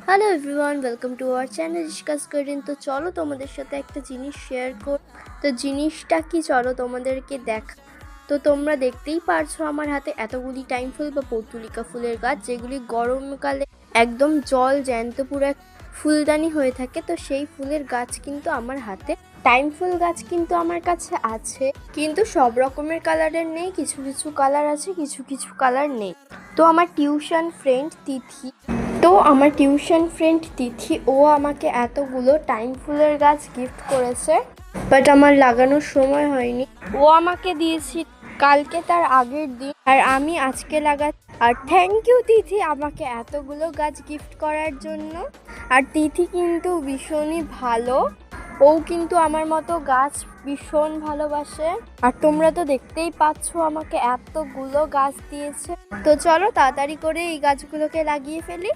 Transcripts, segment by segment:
Hello everyone, welcome to our channel discuss করেন। তো চলো তোমাদের সাথে একটা জিনিস শেয়ার কর। তো জিনিসটা কি চলো তোমাদেরকে দেখা। তো তোমরা দেখতেই পারছো আমার হাতে এতগুলি টাইম ফুল বা পর্তুলিকা ফুলের গাছ, যেগুলি গরমকালে একদম জল জ্যান্ত পুরো ফুলদানি হয়ে থাকে। তো সেই ফুলের গাছ কিন্তু আমার হাতে। টাইম ফুল গাছ কিন্তু আমার কাছে আছে, কিন্তু সব রকমের কালারের নেই। কিছু কিছু কালার আছে, কিছু কিছু কালার নেই। তো আমার টিউশন ফ্রেন্ড তিথি ও আমাকে এতগুলো টাইম ফুলের গাছ গিফট করেছে, বাট আমার লাগানোর সময় হয়নি। ও আমাকে দিয়েছি কালকে তার আগের দিন, আর আমি আজকে আর থ্যাংক ইউ তিথি আমাকে এতগুলো গাছ গিফট করার জন্য। আর তিথি কিন্তু ভীষণই ভালো, ও কিন্তু আমার মতো গাছ ভীষণ ভালোবাসে। আর তোমরা তো দেখতেই পাচ্ছ আমাকে এতগুলো গাছ দিয়েছে। তো চলো তাড়াতাড়ি করে এই গাছগুলোকে লাগিয়ে ফেলি।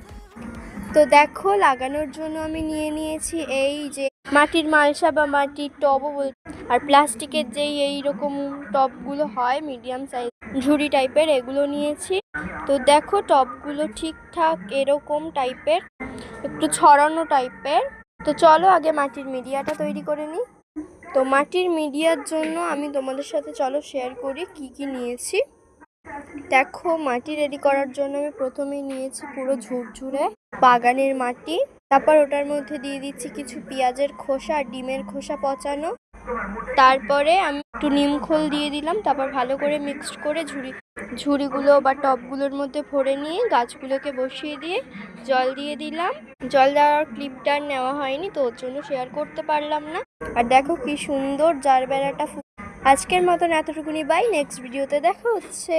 তো দেখো, লাগানোর জন্য আমি নিয়ে নিয়েছি এই যে মাটির মালসা বা মাটির টবও আর প্লাস্টিকের যেই এইরকম টবগুলো হয় মিডিয়াম সাইজ ঝুড়ি টাইপের, এগুলো নিয়েছি। তো দেখো টবগুলো ঠিকঠাক এরকম টাইপের, একটু ছড়ানো টাইপের। তো চলো আগে মাটির মিডিয়াটা তৈরি করে নিই। তো মাটির মিডিয়ার জন্য আমি তোমাদের সাথে চলো শেয়ার করি কি কি নিয়েছি। দেখো, মাটি রেডি করার জন্য আমি প্রথমেই নিয়েছি পুরো ঝুরঝুরে বাগানের মাটি। তারপর ওটার মধ্যে দিয়ে দিচ্ছি কিছু পেঁয়াজের খোসা আর ডিমের খোসা পচানো। তারপরে আমি একটু নিমখোল দিয়ে দিলাম। তারপর ভালো করে মিক্সড করে ঝুড়িগুলো বা টবগুলোর মধ্যে ভরে নিয়ে গাছগুলোকে বসিয়ে দিয়ে জল দিয়ে দিলাম। জল দেওয়ার ক্লিপটা নেওয়া হয়নি, তো ওর জন্য শেয়ার করতে পারলাম না। আর দেখো কি সুন্দর জারবেরাটা। আজকের মতন এতটুকুনি, বাই, নেক্সট ভিডিওতে দেখা হচ্ছে।